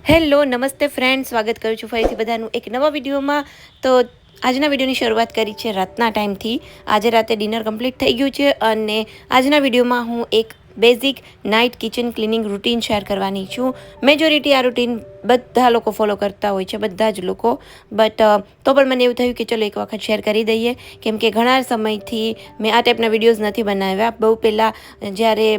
Hello નમસ્તે friend, સ્વાગત કરું છું ફરીથી બધાનું એક નવા વિડીયોમાં. તો આજના વિડીયોની શરૂઆત કરી છે રાતના ટાઈમથી. આજે રાતે ડિનર કમ્પ્લીટ થઈ ગયું છે અને આજના વિડીયોમાં હું એક basic night kitchen cleaning routine share કરવાની છું. મેજોરિટી આ રૂટીન બધા લોકો ફોલો કરતા હોય છે, બધા જ લોકો. બટ તો પણ મને એવું થયું કે ચલો એક વખત શેર કરી દઈએ, કેમ કે ઘણા સમયથી મેં આ ટાઈપના વિડીયોઝ નથી બનાવ્યા. બહુ પહેલાં જ્યારે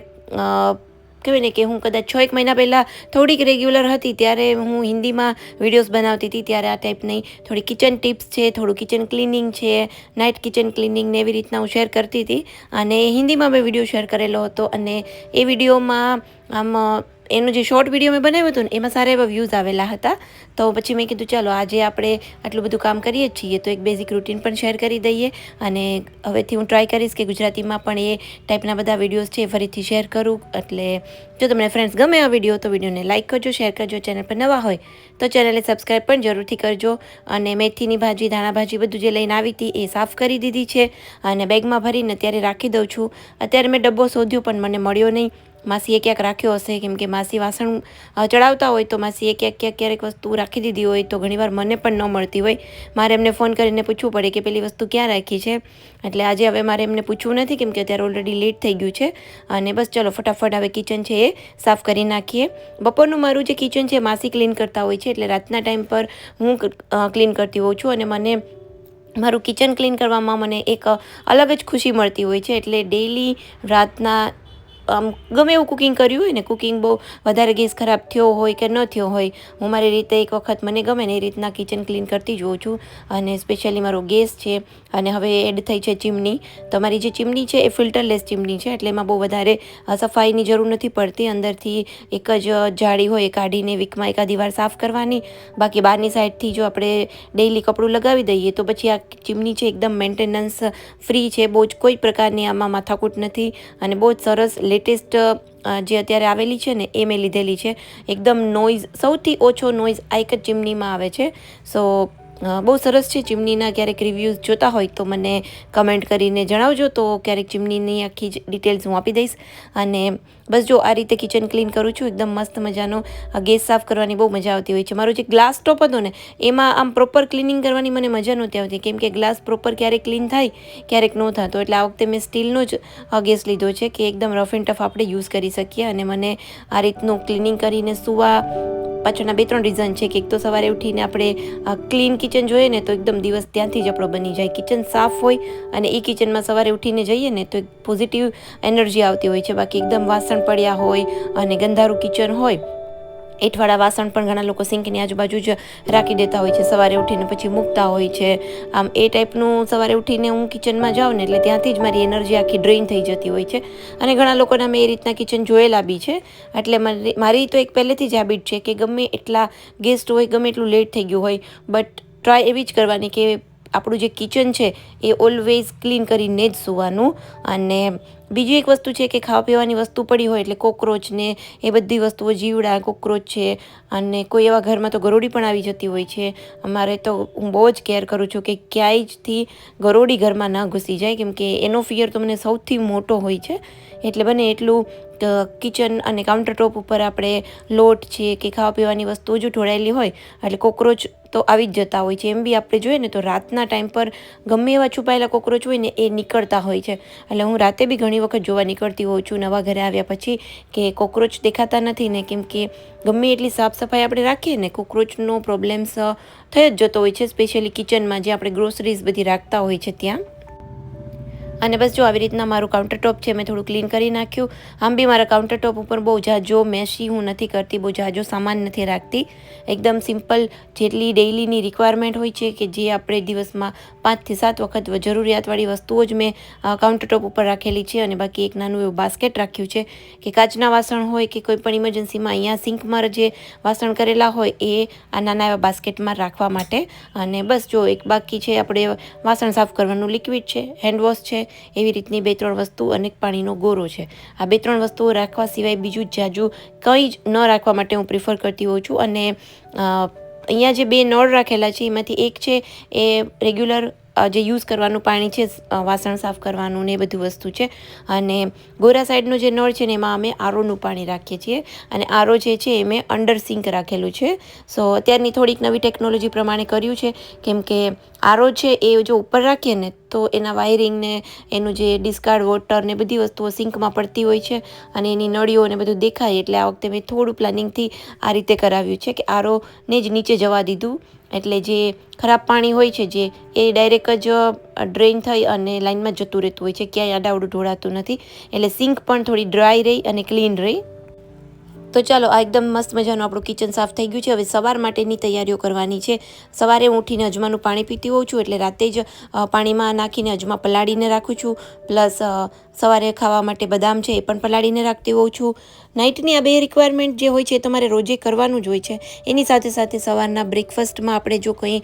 કહેવાય ને કે હું કદાચ 6-1 મહિના પહેલાં થોડીક રેગ્યુલર હતી, ત્યારે હું હિન્દીમાં વિડીયોઝ બનાવતી હતી. ત્યારે આ ટાઈપની થોડી કિચન ટિપ્સ છે, થોડું કિચન ક્લિનિંગ છે, નાઇટ કિચન ક્લિનિંગ ને એવી રીતના હું શેર કરતી હતી. અને હિન્દીમાં મેં વિડીયો શેર કરેલો હતો અને એ વિડીયોમાં એનો જે શોર્ટ વિડીયો મેં બનાવ્યો હતો ને, એમાં સારા એવા વ્યૂઝ આવેલા હતા. તો પછી મેં કીધું ચાલો આજે આપણે આટલું બધું કામ કરીએ છીએ તો એક બેઝિક રૂટીન પણ શેર કરી દઈએ. અને હવેથી હું ટ્રાય કરીશ કે ગુજરાતીમાં પણ એ ટાઈપના બધા વિડીયોઝ છે ફરીથી શેર કરું. એટલે જો તમને ફ્રેન્ડ્સ ગમે આ વિડીયો તો વિડીયોને લાઇક કરજો, શેર કરજો. ચેનલ પર નવા હોય તો ચેનલને સબસ્ક્રાઈબ પણ જરૂરથી કરજો. અને મેથીની ભાજી, ધાણા ભાજી બધું જે લઈને આવી હતી એ સાફ કરી દીધી છે અને બેગમાં ભરીને અત્યારે રાખી દઉં છું. અત્યારે મેં ડબ્બો શોધ્યો પણ મને મળ્યો નહીં. માસીએ ક્યાંક રાખ્યો હશે, કેમ કે માસી વાસણ ચડાવતા હોય તો માસીએ ક્યારેક વસ્તુ રાખી દીધી હોય તો ઘણીવાર મને પણ ન મળતી હોય. મારે એમને ફોન કરીને પૂછવું પડે કે પેલી વસ્તુ ક્યાં રાખી છે. એટલે આજે હવે મારે એમને પૂછવું નથી, કેમ કે અત્યારે ઓલરેડી લેટ થઈ ગયું છે. અને બસ ચલો ફટાફટ હવે કિચન છે એ સાફ કરી નાખીએ. બપોરનું મારું જે કિચન છે માસી ક્લીન કરતા હોય છે, એટલે રાતના ટાઈમ પર હું ક્લીન કરતી હોઉં છું. અને મને મારું કિચન ક્લીન કરવામાં મને એક અલગ જ ખુશી મળતી હોય છે. એટલે ડેઈલી રાતના ગમે એવું કુકિંગ કર્યું હોય ને, કુકિંગ બહુ વધારે ગેસ ખરાબ થયો હોય કે ન થયો હોય, હું મારી રીતે એક વખત મને ગમે ને એ રીતના કિચન ક્લીન કરતી જોઉં છું. અને સ્પેશિયલી મારો ગેસ છે અને હવે એડ થઈ છે ચીમની. તો મારી જે ચીમની છે એ ફિલ્ટરલેસ ચીમની છે, એટલે એમાં બહુ વધારે સફાઈની જરૂર નથી પડતી. અંદરથી એક જ જાળી હોય એ કાઢીને વીકમાં એકાદી વાર સાફ કરવાની. બાકી બહારની સાઈડથી જો આપણે ડેઈલી કપડું લગાવી દઈએ તો પછી આ ચીમની છે એકદમ મેન્ટેનન્સ ફ્રી છે. બહુ જ કોઈ પ્રકારની આમાં માથાકૂટ નથી અને બહુ જ સરસ લેટેસ્ટ જે અત્યારે આવેલી છે ને એ મેં લીધેલી છે. એકદમ નોઇઝ, સૌથી ઓછો નોઇઝ આ એક જ ચીમનીમાં આવે છે. સો બહુ સરસ છે. ચીમનીના ક્યારેક રિવ્યૂઝ જોતા હોય તો મને કમેન્ટ કરીને જણાવજો, તો ક્યારેક ચીમનીની આખી જ ડિટેલ્સ હું આપી દઈશ. અને બસ જો આ રીતે કિચન ક્લીન કરું છું. એકદમ મસ્ત મજાનો ગેસ સાફ કરવાની બહુ મજા આવતી હોય છે. મારો જે ગ્લાસ ટોપ હતો ને એમાં આમ પ્રોપર ક્લિનિંગ કરવાની મને મજા નહોતી આવતી, કેમ કે ગ્લાસ પ્રોપર ક્યારેક ક્લીન થાય, ક્યારેક ન થતો. એટલે આ વખતે મેં સ્ટીલનો જ ગેસ લીધો છે કે એકદમ રફ એન્ડ ટફ આપણે યુઝ કરી શકીએ. અને મને આ રીતનું ક્લિનિંગ કરીને સૂવા પાછળના 2-3 રીઝન છે. કે એક તો સવારે ઉઠીને આપણે ક્લીન કિચન જોઈએ ને તો એકદમ દિવસ ત્યાંથી જ આપણો બની જાય. કિચન સાફ હોય અને એ કિચનમાં સવારે ઉઠીને જઈએ ને તો એક પોઝિટિવ એનર્જી આવતી હોય છે. બાકી એકદમ વાસણ પડ્યા હોય અને ગંધારું કિચન હોય, એઠવાળા વાસણ પણ ઘણા લોકો સિંકની આજુબાજુ જ રાખી દેતા હોય છે, સવારે ઉઠીને પછી મૂકતા હોય છે. આમ એ ટાઈપનું સવારે ઉઠીને હું કિચનમાં જાઉં ને એટલે ત્યાંથી જ મારી એનર્જી આખી ડ્રેઇન થઈ જતી હોય છે. અને ઘણા લોકોના મેં એ રીતના કિચન જોયેલા બી છે. એટલે મારી તો એક પહેલેથી જ હેબિટ છે કે ગમે એટલા ગેસ્ટ હોય, ગમે એટલું લેટ થઈ ગયું હોય, બટ ટ્રાય એવી જ કરવાની કે આપણું જે કિચન છે એ ઓલવેઝ ક્લીન કરીને જ સૂવાનું. અને બીજી એક વસ્તુ છે કે ખાવા પીવાની વસ્તુ પડી હોય એટલે કોકરોચ ને એ બધી વસ્તુઓ, જીવડા, કોકરોચ છે, અને કોઈ એવા ઘરમાં તો ગરોળી પણ આવી જતી હોય છે. અમારે તો હું બહુ જ કેર કરું છું કે ક્યાંયથી ગરોળી ઘરમાં ના ઘૂસી જાય, કેમ કે એનો ફિયર તો મને સૌથી મોટો હોય છે. એટલે બને એટલું કિચન અને કાઉન્ટર ટોપ ઉપર આપણે લોટ છે કે ખાવા પીવાની વસ્તુઓ જો ઢોળાયેલી હોય એટલે કોકરોચ તો આવી જ જતા હોય છે. એમ બી આપણે જોઈએ ને તો રાતના ટાઈમ પર ગમે એવા છુપાયેલા કોકરોચ હોય ને એ નીકળતા હોય છે. એટલે હું રાતે બી ઘણી વખત જોવા નીકળતી હોઉં છું નવા ઘરે આવ્યા પછી કે કોકરોચ દેખાતા નથી ને, કેમ કે ગમે એટલી સાફ સફાઈ આપણે રાખીએ ને કોકરોચનો પ્રોબ્લેમ્સ થઈ જ જતો હોય છે. સ્પેશિયલી કિચનમાં જે આપણે ગ્રોસરીઝ બધી રાખતા હોય છે ત્યાં. અને બસ જો આવી રીતના મારું કાઉન્ટરટોપ છે મેં થોડું ક્લીન કરી નાખ્યું. આમ બી મારા કાઉન્ટરટોપ ઉપર બહુ જાજો મેશી હું નથી કરતી, બહુ જાજો સામાન નથી રાખતી. એકદમ સિમ્પલ જેટલી ડેઇલીની રિક્વાયરમેન્ટ હોય છે કે જે આપણે દિવસમાં 5 થી 7 વખત જરૂરિયાતવાળી વસ્તુઓ જ મેં કાઉન્ટરટોપ ઉપર રાખેલી છે. અને બાકી એક નાનું એવું બાસ્કેટ રાખ્યું છે કે કાચના વાસણ હોય કે કોઈ પણ ઇમરજન્સીમાં અહીંયા સિંકમાં જે વાસણ કરેલા હોય એ આ નાના એવા બાસ્કેટમાં રાખવા માટે. અને બસ જો એક બાકી છે આપણે વાસણ સાફ કરવાનું લિક્વિડ છે, હેન્ડવોશ છે, એવી રીતની 2-3 વસ્તુ અને પાણીનો ગોરો છે. આ 2-3 વસ્તુઓ રાખવા સિવાય બીજું જાજુ કંઈ જ ન રાખવા માટે હું પ્રિફર કરતી હોઉં છું. અને અહીંયા જે 2 નળ રાખેલા છે એમાંથી એક છે એ રેગ્યુલર જે યુઝ કરવાનું પાણી છે વાસણ સાફ કરવાનું ને એ બધું વસ્તુ છે. અને ગોરા સાઈડનું જે નળ છે ને એમાં અમે આરોનું પાણી રાખીએ છીએ અને આરો જે છે એ મેં અંડર સિંક રાખેલું છે. સો અત્યારની થોડીક નવી ટેકનોલોજી પ્રમાણે કર્યું છે, કેમ કે આરો છે એ જો ઉપર રાખીએ ને તો એના વાયરિંગ ને એનું જે ડિસ્કાર્ડ વોટર ને બધી વસ્તુઓ સિંકમાં પડતી હોય છે અને એની નળીઓ ને બધું દેખાય. એટલે આ વખતે મેં થોડું પ્લાનિંગથી આ રીતે કરાવ્યું છે કે આરોને જ નીચે જવા દીધું, એટલે જે ખરાબ પાણી હોય છે જે એ ડાયરેક્ટ જ ડ્રેઇન થઈ અને લાઇનમાં જતું રહેતું હોય છે, ક્યાંય આડાવડું ઢોળાતું નથી. એટલે સિંક પણ થોડી ડ્રાય રહી અને ક્લીન રહી. તો ચાલો, આ એકદમ મસ્ત મજાનું આપણું કિચન સાફ થઈ ગયું છે. હવે સવાર માટેની તૈયારીઓ કરવાની છે. સવારે હું ઉઠીને અજમાનું પાણી પીતી હોઉં છું, એટલે રાતે જ પાણીમાં નાખીને અજમા પલાળીને રાખું છું. પ્લસ સવારે ખાવા માટે બદામ છે એ પણ પલાળીને રાખતી હોઉં છું. નાઇટની આ 2 રિક્વાયરમેન્ટ જે હોય છે એ તમારે રોજે કરવાનું જ હોય છે. એની સાથે સાથે સવારના બ્રેકફાસ્ટમાં આપણે જો કંઈ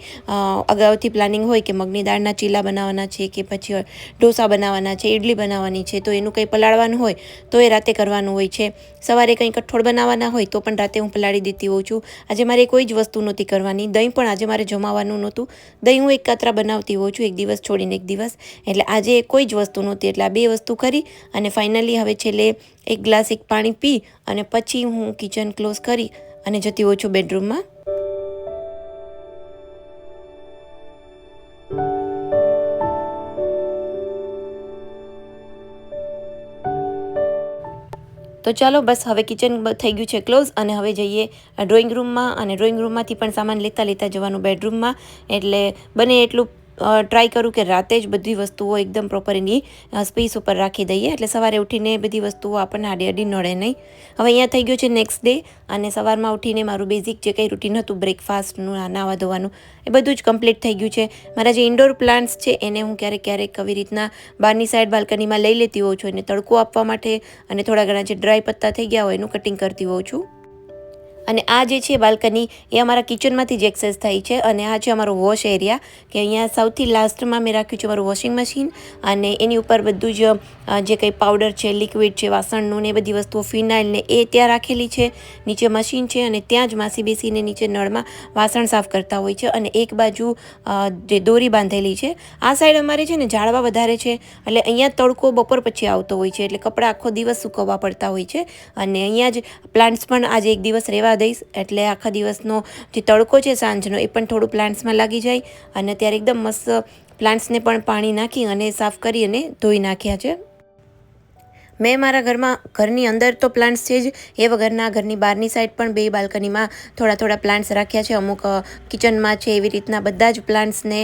અગાઉથી પ્લાનિંગ હોય કે મગની દાળના ચીલા બનાવવાના છે કે પછી ઢોસા બનાવવાના છે, ઇડલી બનાવવાની છે, તો એનું કંઈ પલાળવાનું હોય તો એ રાતે કરવાનું હોય છે. સવારે કંઈ કઠોળ બનાવવાના હોય તો પણ રાતે હું પલાળી દેતી હોઉં છું. આજે મારે કોઈ જ વસ્તુ નહોતી કરવાની. દહીં પણ આજે મારે જમાવાનું નહોતું. દહીં હું એક કાતરા બનાવતી હોઉં છું, એક દિવસ છોડીને એક દિવસ. એટલે આજે કોઈ જ વસ્તુ નહોતી, એટલે આ 2 વસ્તુ કરી અને ફાઇનલી હવે છેલ્લે એક ગ્લાસ પાણી પી અને પછી હું કિચન ક્લોઝ કરી અને જતી હોઉં છું બેડરૂમમાં. તો ચાલો, બસ હવે કિચન થઈ ગયું છે ક્લોઝ અને હવે જઈએ ડ્રોઈંગ રૂમમાં. અને ડ્રોઈંગ રૂમમાંથી પણ સામાન લેતા જવાનું બેડરૂમમાં. એટલે બને એટલું ટ્રાય કરું કે રાતે જ બધી વસ્તુઓ એકદમ પ્રોપર એની સ્પેસ ઉપર રાખી દઈએ, એટલે સવારે ઉઠીને બધી વસ્તુઓ આપણને આડી નડે નહીં. હવે અહીંયા થઈ ગયો છે નેક્સ્ટ ડે અને સવારમાં ઉઠીને મારું બેઝિક જે કંઈ રૂટીન હતું બ્રેકફાસ્ટનું, નાવા ધોવાનું, એ બધું જ કમ્પ્લીટ થઈ ગયું છે. મારા જે ઇન્ડોર પ્લાન્ટ્સ છે એને હું ક્યારેક આવી રીતના બહારની સાઈડ બાલ્કનીમાં લઈ લેતી હોઉં છું, એને તડકો આપવા માટે. અને થોડા ઘણા જે ડ્રાય પત્તા થઈ ગયા હોય એનું કટિંગ કરતી હોઉં છું. અને આ જે છે બાલ્કની એ અમારા કિચનમાંથી જ એક્સેસ થાય છે. અને આ છે અમારો વોશ એરિયા, કે અહીંયા સૌથી લાસ્ટમાં મેં રાખ્યું છે મારું વોશિંગ મશીન. અને એની ઉપર બધું જ જે કંઈ પાવડર છે, લિક્વિડ છે, વાસણનું ને એ બધી વસ્તુઓ, ફિનાઇલ ને એ ત્યાં રાખેલી છે. નીચે મશીન છે અને ત્યાં જ માસી બેસીને નીચે નળમાં વાસણ સાફ કરતા હોય છે. અને એક બાજુ જે દોરી બાંધેલી છે. આ સાઈડ અમારે છે ને ઝાડવા વધારે છે, એટલે અહીંયા તડકો બપોર પછી આવતો હોય છે, એટલે કપડાં આખો દિવસ સૂકવવા પડતા હોય છે. અને અહીંયા જ પ્લાન્ટ્સ પણ આજે એક દિવસ રહેવા દઈશ, એટલે આખા દિવસનો જે તડકો છે સાંજનો એ પણ થોડું પ્લાન્ટ્સમાં લાગી જાય. અને અત્યારે એકદમ મસ્ત પ્લાન્ટ્સને પણ પાણી નાખી અને સાફ કરી અને ધોઈ નાખ્યા છે. મેં મારા ઘરની અંદર તો પ્લાન્ટ્સ છે જ, એ વગરના ઘરની બહારની સાઈડ પણ 2 બાલ્કનીમાં થોડા પ્લાન્ટ્સ રાખ્યા છે. અમુક કિચનમાં છે, એવી રીતના બધા જ પ્લાન્ટ્સને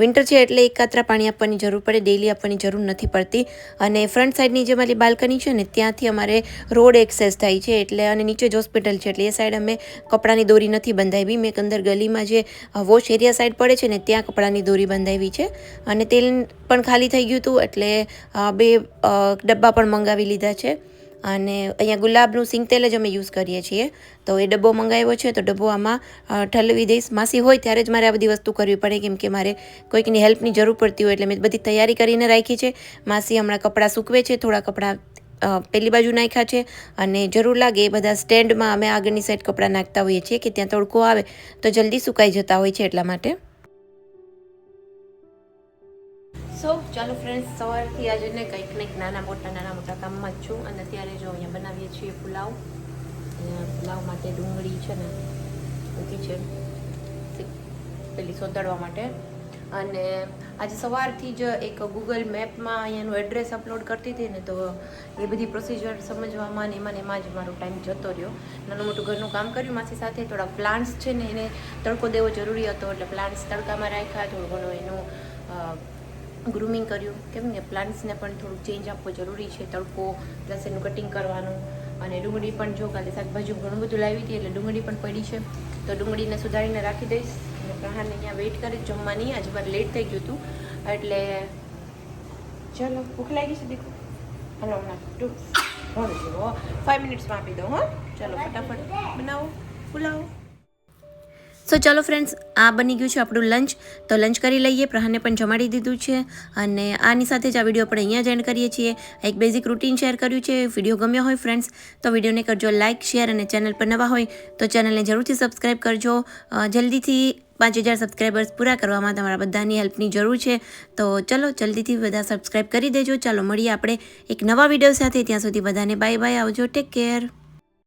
વિન્ટર છે એટલે એક કાતરા પાણી આપવાની જરૂર પડે, ડેઈલી આપવાની જરૂર નથી પડતી. અને ફ્રન્ટ સાઈડની જે મારી બાલ્કની છે ને ત્યાંથી અમારે રોડ એક્સેસ થાય છે, એટલે અને નીચે જ હોસ્પિટલ છે, એટલે એ સાઈડ અમે કપડાની દોરી નથી બંધાવી. મેં અંદર ગલીમાં જે વોશ એરિયા સાઈડ પડે છે ને ત્યાં કપડાની દોરી બંધાવી છે. અને તેલ પણ ખાલી થઈ ગયું હતું, એટલે 2 ડબ્બા પણ મંગાવી લીધા છે. અને અહીંયા ગુલાબનું સિંગ તેલ જ અમે યુઝ કરીએ છીએ, તો એ ડબ્બો મંગાવ્યો છે. તો ડબ્બો આમાં ઠલવી દઈશ. માસી હોય ત્યારે જ મારે આ બધી વસ્તુ કરવી પડે, કેમ કે મારે કોઈકની હેલ્પની જરૂર પડતી હોય, એટલે મેં બધી તૈયારી કરીને રાખી છે. માસી હમણાં કપડાં સૂકવે છે, થોડા કપડાં પેલી બાજુ નાખ્યા છે. અને જરૂર લાગે એ બધા સ્ટેન્ડમાં અમે આગળની સાઈડ કપડાં નાખતા હોઈએ છીએ, કે ત્યાં તડકો આવે તો જલ્દી સુકાઈ જતા હોય છે, એટલા માટે. ચાલો ફ્રેન્ડ્સ, સવારથી આજે ને કંઈક નાના મોટા કામમાં જ છું. અને અત્યારે જો અહીંયા બનાવીએ છીએ પુલાવ. પુલાવ માટે ડુંગળી છે ને મૂકી છે પેલી સોતળવા માટે. અને આજે સવારથી જ એક ગૂગલ મેપમાં અહીંયાનું એડ્રેસ અપલોડ કરતી હતી ને, તો એ બધી પ્રોસિજર સમજવામાં ને એમાં જ મારો ટાઈમ જતો રહ્યો. નાનું મોટું ઘરનું કામ કર્યું માસી સાથે. થોડા પ્લાન્ટ્સ છે ને એને તડકો દેવો જરૂરી હતો, એટલે પ્લાન્ટ્સ તડકામાં રાખ્યા. થોડું ઘણું એનું ગ્રૂમિંગ કર્યું, કેમ કે પ્લાન્ટ્સને પણ થોડુંક ચેન્જ આપવો જરૂરી છે. તડકો પ્લસ એનું કટિંગ કરવાનું. અને ડુંગળી પણ જો કાલે શાકભાજી ઘણું બધું લાવી હતી, એટલે ડુંગળી પણ પડી છે, તો ડુંગળીને સુધારીને રાખી દઈશ. અને પ્રહારને અહીંયા વેઇટ કરી જમવાની. આજે મારે લેટ થઈ ગયું હતું, એટલે ચલો ભૂખ લાગી છે દીકરો. હલો, હમણાં 5 મિનિટ્સમાં આપી દઉં. હા ચાલો ફટાફટ બનાવો પુલાવ. સો ચાલો ફ્રેન્ડ્સ, આ બની ગયું છે આપણું લંચ. તો લંચ કરી લઈએ. પ્રહારને પણ જમાડી દીધું છે. અને આની સાથે જ આ વિડીયો આપણે અહીંયા જ એન્ડ કરીએ છીએ. એક બેઝિક રૂટીન શેર કર્યું છે. વિડીયો ગમ્યો હોય ફ્રેન્ડ્સ તો વિડીયોને કરજો લાઇક, શેર, અને ચેનલ પર નવા હોય તો ચેનલને જરૂરથી સબસ્ક્રાઈબ કરજો. જલ્દીથી 5000 સબસ્ક્રાઈબર્સ પૂરા કરવામાં તમારા બધાની હેલ્પની જરૂર છે. તો ચલો જલ્દીથી બધા સબસ્ક્રાઈબ કરી દેજો. ચાલો મળીએ આપણે એક નવા વિડીયો સાથે. ત્યાં સુધી બધાને બાય બાય, આવજો, ટેક કેર.